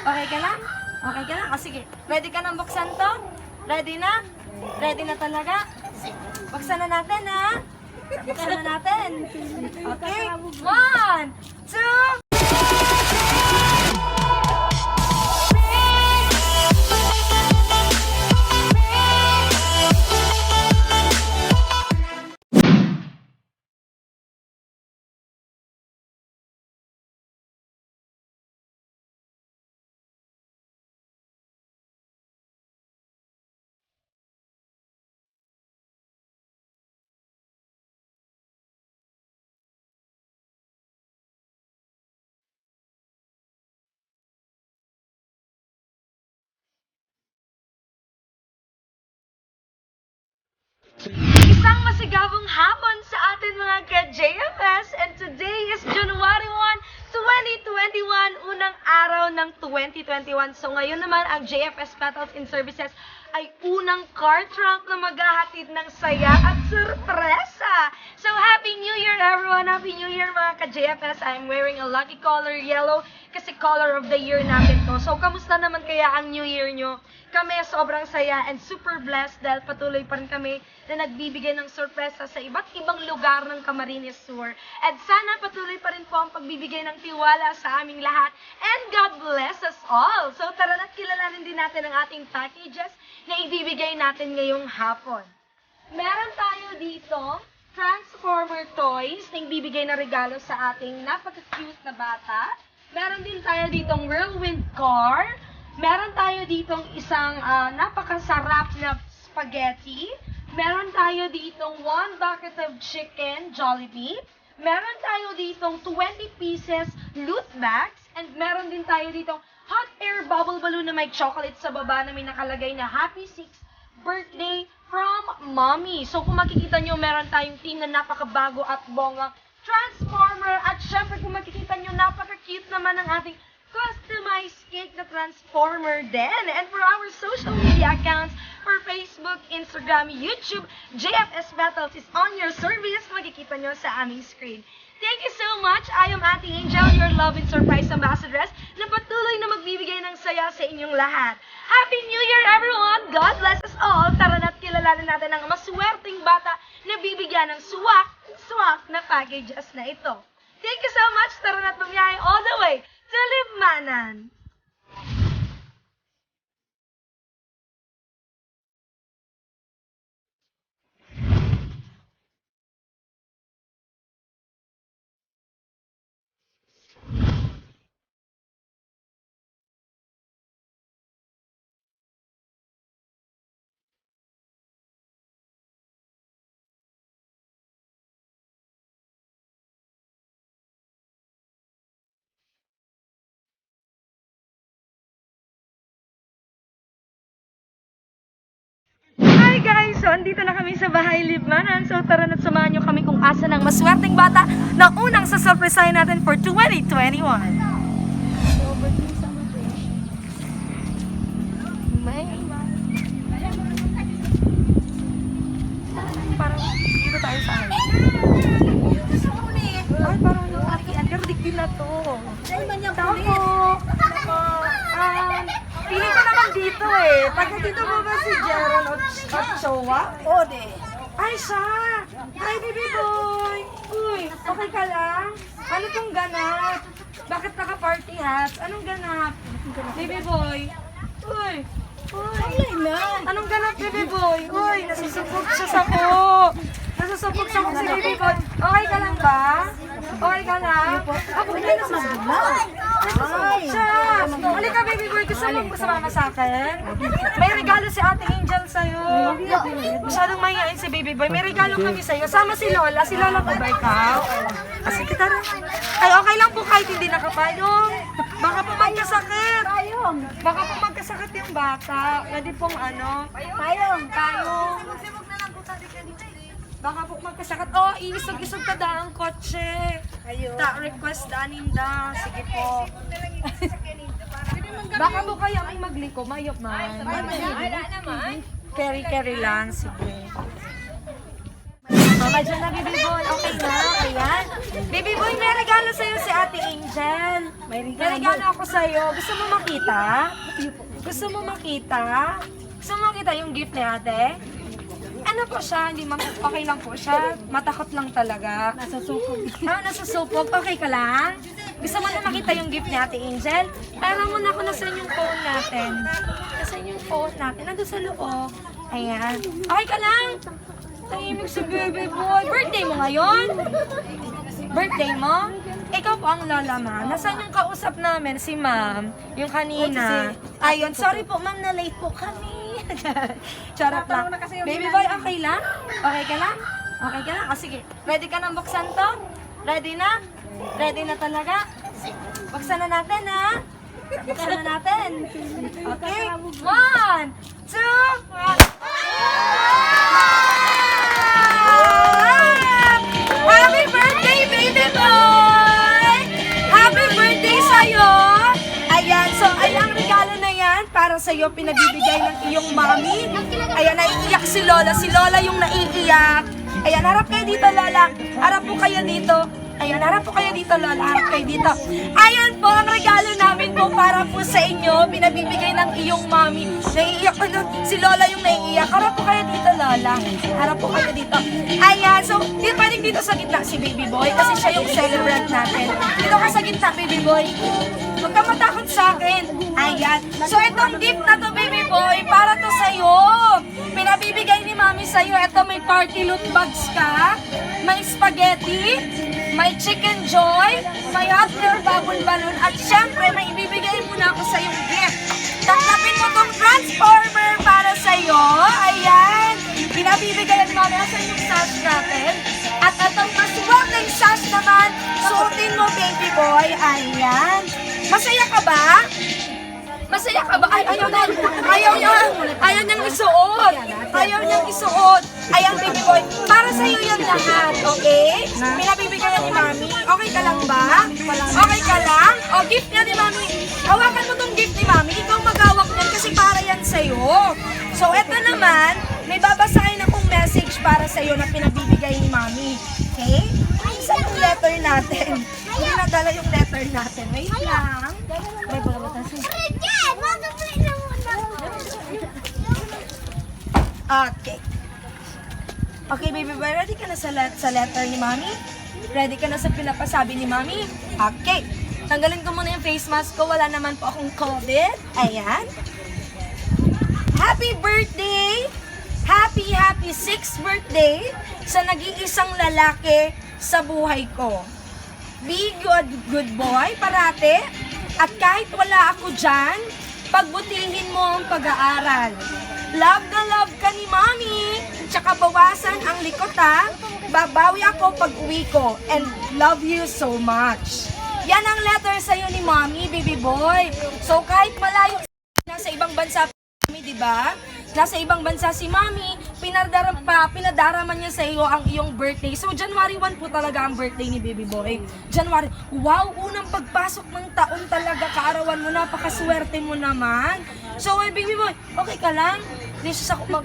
Okay ka lang? Okay ka lang? O sige, ready ka nang buksan to? Ready na? Ready na talaga? Buksan na natin ha? Buksan na natin. Okay? 1, 2, Isang masigabong hapon sa atin mga ka-JFS, and today is January 1, 2021, unang araw ng 2021. So ngayon naman ang JFS Petals and Services ay unang car trunk na maghahatid ng saya at sorpresa. So Happy New Year everyone! Happy New Year mga ka-JFS! I'm wearing a lucky color yellow kasi color of the year natin to. So kamusta naman kaya ang New Year nyo? Kami sobrang saya and super blessed dahil patuloy pa rin kami na nagbibigay ng sorpresa sa iba't ibang lugar ng Camarines Sur. At sana patuloy pa rin po ang pagbibigay ng tiwala sa aming lahat. And God bless us all! So tara na't kilalanin din natin ang ating packages na ibibigay natin ngayong hapon. Meron tayo dito Transformer toys na ibibigay na regalo sa ating napaka-cute na bata. Meron din tayo ditong whirlwind car. Meron tayo ditong isang napakasarap na spaghetti. Meron tayo ditong 1 bucket of chicken Jollibee. Meron tayo ditong 20 pieces loot bags. And meron din tayo ditong hot air bubble balloon na may chocolate sa baba na may nakalagay na Happy 6th Birthday from Mommy. So kung makikita nyo, meron tayong team na napakabago at bonggang Transformer. At syempre kung makikita nyo, napaka-cute naman ang ating customized cake na Transformer din. And for our social media accounts, for Facebook, Instagram, YouTube, JFS Petals is on your service. Makikita nyo sa aming screen. Thank you so much. I am Ate Angel, your love and surprise ambassadress, na patuloy na magbibigay ng saya sa inyong lahat. Happy New Year, everyone! God bless us all. Tara na't kilalanin natin ang maswerteng bata na bibigyan ng swak na packages na ito. Thank you so much. Tara na't bumiyahe all the way to Libmanan. Hi guys! So, andito na kami sa Bahay Libmanan. So, tara na't samahan nyo kami kung asa ng maswerteng bata na unang sasurpresahin natin for 2021. Parang dito tayo sa akin. Ay, parang yung akin. Pero digdil na to. Pili ko naman dito eh. Taga dito ba ba si Jeron Ochoa? Oo, de. Ay, siya! Hi, baby boy! Uy, okay ka lang? Ano tong ganap? Bakit naka-party hats? Anong ganap? Baby boy! Uy! Uy! Anong ganap, baby boy? Uy, nasusubog siya sa ko! Nasusubog siya ko si baby boy. Okay ka lang ba? Okay ka lang? Ako hindi nasusubog. Nasusubog siya! Halika, baby boy, gusto mo sumama sa akin? May regalo si Ate Angel sa'yo. Masyadong mahihain si baby boy. May regalo kami sa'yo. Sama si Lola. Si Lola ba ikaw? Kasi kita rin. Ay, okay lang po kahit hindi nakapayong. Baka po magkasakit. Baka po magkasakit yung bata. Pwede pong ano. Payong. Baka po magkasakit. Oh, iisog-isog ka da ang kotse. Ta, request da ninda. Sige po. Baka po kayo ay magliko. Mayok man. Carry lang. Sige. ka dyan na, baby boy. Okay na, ayan. Baby boy, may regalo sa'yo si Ate Angel. May regalo ako sa'yo. Gusto mo makita? Gusto mo makita? Gusto mo makita yung gift ni ate? Ano po siya? Hindi okay lang po siya. Matakot lang talaga. Nasusupog. Nasusupog. Okay ka lang? Gusto mo na makita yung gift ni Ate Angel? Para muna ako nasan yung phone natin. Nasan yung phone natin? Nandun sa loob. Ayan. Okay ka lang? Tahimik si baby boy. Birthday mo ngayon? Birthday mo? Ikaw po ang lola, ma'am. Nasaan yung kausap namin? Si ma'am. Yung kanina. Ayun. Sorry po, ma'am, na late po kami. Charot lang. Baby boy, okay lang? Okay ka lang? Okay ka lang? O sige. Ready ka nang buksan to? Ready na? Ready na talaga? Buksan na natin, ha? Buksan na natin. Okay? 1, 2, 3. Happy birthday, baby boy! Happy birthday sa'yo! Ayan, so ayan ang regalo na yan para sa'yo pinabibigay ng iyong mommy. Ayan, naiiyak si Lola. Si Lola yung naiiyak. Ayan, harap kayo dito, Lola. Harap po kayo dito. Ayan, harap po kayo dito, Lola. Harap kayo dito. Ayan po, ang regalo namin po para po sa inyo. Pinabibigay ng iyong mommy. Naiiyak ko nun. Si Lola yung naiiyak. Harap po kayo dito, Lola. Harap po kayo dito. Ayan, so, pwedeng dito sa gitna si Baby Boy kasi siya yung celebrant natin. Dito ka sa gitna, Baby Boy. Huwag ka matakot sa akin. Ayan. So, itong gift na to, Baby Boy, para to sa'yo. Pinabibigay ni Mami sa'yo. Ito, may party loot bags ka. May spaghetti. May chicken joy. May hot air bubble balloon. At syempre, may ibibigay muna ako sa'yong gift. Tanggapin mo tong transformer para sa'yo. Ayan. Pinabibigay ni Mami. Asan yung sash natin? At itong maswag na yung sash naman, suotin mo, Baby Boy. Ayan. Masaya ka ba? Masaya ka ba? Ay, ayaw niyang isuot. Ayaw niyang isuot. Ayan, Baby Boy. Para sa'yo yan lahat, okay? Pinabibigyan ni Mami. Okay ka lang ba? Okay ka lang? O, gift niya ni Mami. Hawakan mo tong gift ni Mami. Ikaw mag-hawak niyan kasi para yan sa'yo. So, eto naman, may babasahin akong message para sa'yo na pinabibigay ni Mami. Okay? Saan yung letter natin? Hindi nadala yung letter natin. Wait lang. May balabatan siya. Okay. Okay, Baby Boy, ready ka na sa letter ni Mami? Ready ka na sa pinapasabi ni Mami? Okay. Tanggalin ko muna yung face mask ko. Wala naman po akong COVID. Ayan. Happy birthday! Happy 6th birthday sa nag-iisang lalaki sa buhay ko. Be good boy parate. At kahit wala ako dyan, pagbutihin mo ang pag-aaral. Love na love ka ni Mami. Tsaka bawasan ang likot ha. Babawi ako pag uwi ko. And love you so much. Yan ang letter sa'yo ni Mami, Baby Boy. So kahit malayo nasa ibang bansa Mami, di ba? Nasa ibang bansa si Mami, pinadaraman niya sa iyo ang iyong birthday. So, January 1 po talaga ang birthday ni Baby Boy. January, wow, unang pagpasok ng taon talaga, kaarawan mo, napakaswerte mo naman. So, Baby Boy, okay ka lang? Hindi siya ako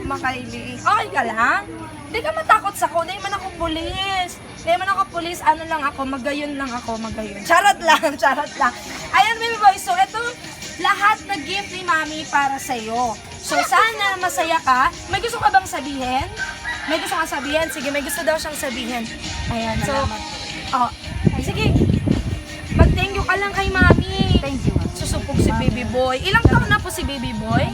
makaili. Okay ka lang? Hindi ka matakot sa ako, hindi man ako pulis. Hindi man ako pulis, ano lang ako, magayon lang ako, magayon. Charot lang. Ayan, Baby Boy, so ito, lahat na gift ni Mami para sa'yo. So, sana masaya ka. May gusto ka bang sabihin? May gusto kang sabihin? Sige, may gusto daw siyang sabihin. Ayan, so, sige. Mag-thank you ka lang kay Mami. Thank you. Susupog si Baby Boy. Ilang taon na po si Baby Boy?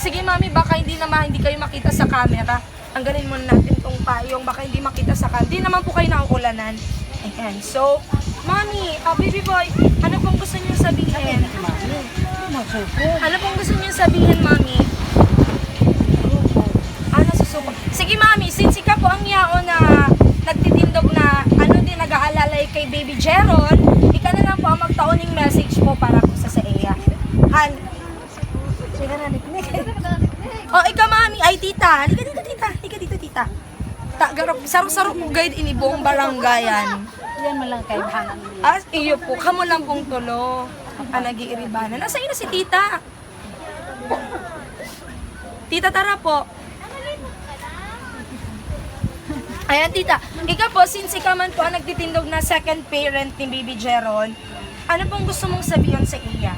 Sige, Mami, baka hindi kayo makita sa camera. Tanggalin muna natin tong payong. Baka hindi makita sa camera. Hindi naman po kayo nauulanan. Ayan, so, Mami, Baby Boy, ano pong gusto niyo sabihin? Ano pong gusto niyo sabihin, Mami? Nasusuko. Sige, Mami, since ikaw po ang yao na nagtitindog na din nag-aalalay kay Baby Jeron, ikaw na lang po ang magtaoning message po para po sa Iya. Sige na, ikaw, Mami. Ay, tita. Halika dito, tita. Sarok-sarok mo guide ini buong barangayan. Yan mo lang kayo hangan. Iyo po, kamo lang pong tulo. Nag-iiribanan. Nasa na si tita? Tita, tara po. Ayan, tita. Ikaw po, since ikaw man po ang nagtitindog na second parent ni Baby Jeron, ano pong gusto mong sabihin sa iya?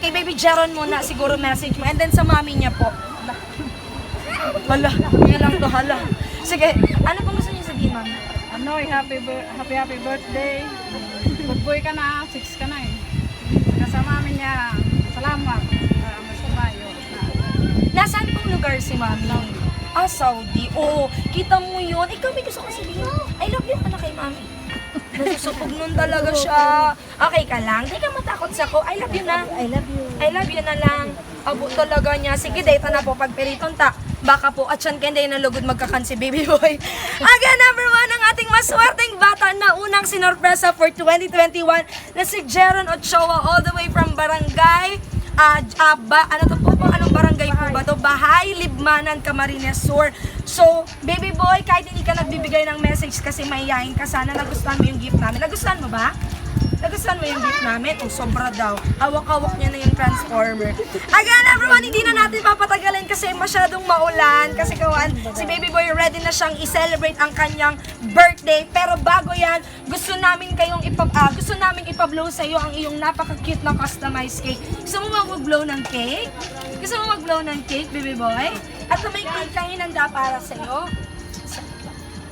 Kay Baby Jeron muna siguro message mo, and then sa mami niya po. Hala, yun lang to, hala. Sige, ano pong gusto niyo sabihin, mami? Happy birthday. Good boy ka na, 6 ka na eh. Kasama namin niya, salamat. Masumayo. Nasaan pong lugar si mami? Saudi. Oo, kita mo yun. Ikaw may gusto ko sabihin. I love you ka na kay mami. Nasusupog nun talaga siya. Okay ka lang? Di ka matakot sa ko. I love you na. I love you. I love you na lang. Abo talaga niya. Sige, data na po. Pag periton ta, baka po at siyan kaya na lugod magkakan si baby boy. Again, number 1 ang ating maswerteng bata na unang sinorpresa for 2021 na si Jeron Ochoa all the way from Barangay ano to po? Anong barangay po ba to? Bahay, Libmanan, Camarines Sur. So, baby boy, kahit hindi ka nagbibigay ng message kasi mahihayin ka, sana nagustuhan mo yung gift namin. Nagustuhan mo ba? Nagustuhan mo yung gift namin? Sobra daw. Hawak-hawak niya na yung transformer. Again, everyone, hindi na natin papatagalin kasi masyadong maulan. Kasi kawan, si baby boy ready na siyang i-celebrate ang kanyang birthday. Pero bago yan, gusto namin ipablow sa iyo ang iyong napaka-cute na customized cake. Gusto mo mag-blow ng cake? Gusto mo mag-blow ng cake, baby boy? At may cake kang hinanda para sa iyo.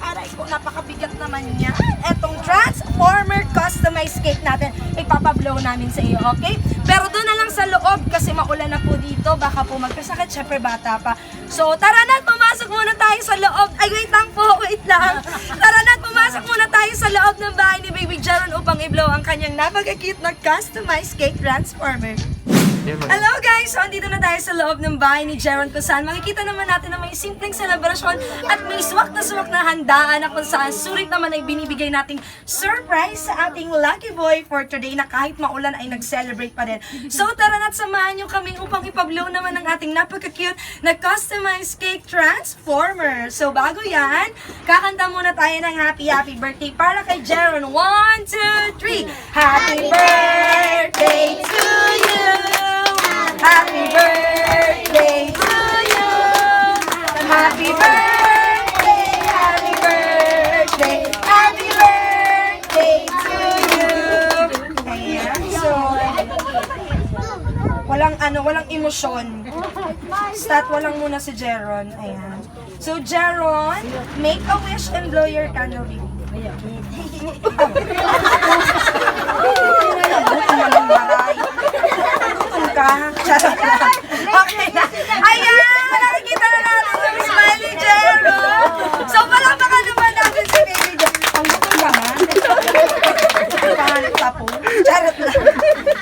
Aray ko, napakabigat naman niya. Etong Transformer customized cake natin, ipapablow namin sa iyo, okay? Pero doon na lang sa loob kasi maulan na po dito. Baka po magkasakit, syempre bata pa. So, tara na, pumasok muna tayo sa loob. Ay, wait lang po, wait lang. Tara na, pumasok muna tayo sa loob ng bahay ni Baby Jeron upang i-blow ang kanyang napaka-cute na customized cake Transformer. Hello guys! So, andito na tayo sa loob ng bahay ni Jeron kung saan makikita naman natin na may simpleng selebrasyon at may swak na handaan na kung saan sulit naman ay binibigay nating surprise sa ating lucky boy for today na kahit maulan ay nag-celebrate pa rin. So, tara na't samahan nyo kami upang ipablow naman ang ating napaka-cute na customized cake Transformer. So, bago yan, kakanta muna tayo ng happy birthday para kay Jeron. 1, 2, 3! Happy birthday to you! Happy birthday to you! Happy birthday, happy birthday, happy birthday to you! Ayan, so, walang emosyon. Start walang muna si Jeron. Ayan. So, Jeron, make a wish and blow your candle, baby. Charot lang. Okay na. Ayan! Nakikita na natin yung smiley Jeron. So, palakpakan naman natin si Baby Jeron. Ang gutom ka man. Pangalit ka po. Charot lang.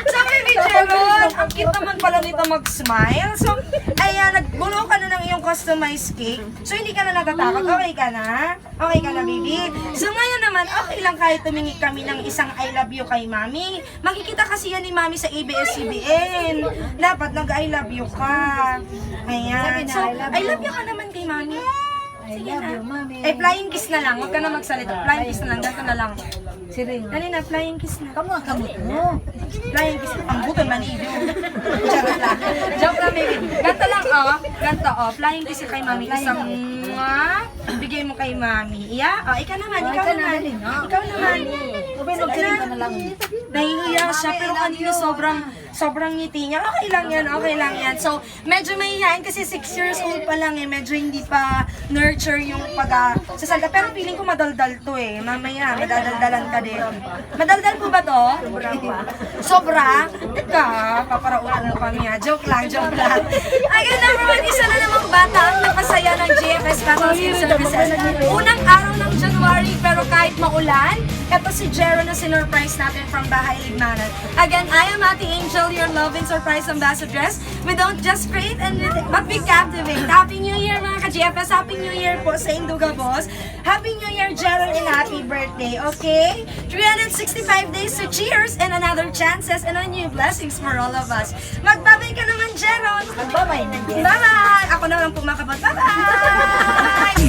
So, Baby Jeron, ang cute naman pala nito mag-smile. So, ayan, nagbulo ka na ng iyong customized cake. So, hindi ka na natatakot. Okay ka na? Okay ka na, baby? So, ngayon naman, okay lang kahit tumingi kami ng isang I love you kay mami. Makikita kasi yan ni mami sa ABS-CBN. Dapat nag-I love you ka. Ayan. So, I love you ka naman kay mami. I love you, mami. Eh, flying kiss na lang. Huwag ka na magsalita. Flying kiss na lang. Ganito na lang. Siring. Dali na, flying kiss na. Kamu mo. Flying kiss. Ang buto manido. Charot lang. Joke lang, baby. Ganto lang, oh. Ganto, oh. Flying kiss kay mami. Isang bigay mo kay mami. Yeah? Oh, ikaw naman. Ikaw naman. Ikaw naman. Magsiring ka na lang. Nahihiya siya, pero kanina sobrang ngiti niya. Okay lang yan, okay lang yan. So, medyo mahihayin kasi 6 years old pa lang eh. Medyo hindi pa nurture yung sasalda. Pero feeling ko madaldal to eh. Mamaya, madadaldalan ka din. Madaldal po ba to? Sobra? Teka, paparaulan mo kami ha. Joke lang, joke lang. Again, number 1, isa na namang bata ang napasaya ng GFS Catalyst Services. Unang araw ng January, pero kahit maulan, eto si Jeron na sinurprise natin from Bahay Ligmanan. Again, I am Ate Angel, your love and surprise ambassadress. We don't just create but we captivate. Happy New Year mga ka-GFS! Happy New Year po sa Induga Boss. Happy New Year, Jeron, and happy birthday, okay? 365 days to cheers and another chances and a new blessings for all of us. Magbabay ka naman, Jeron! Bye-bye na, Jess. Bye-bye! Ako na lang pumakabot. Bye-bye!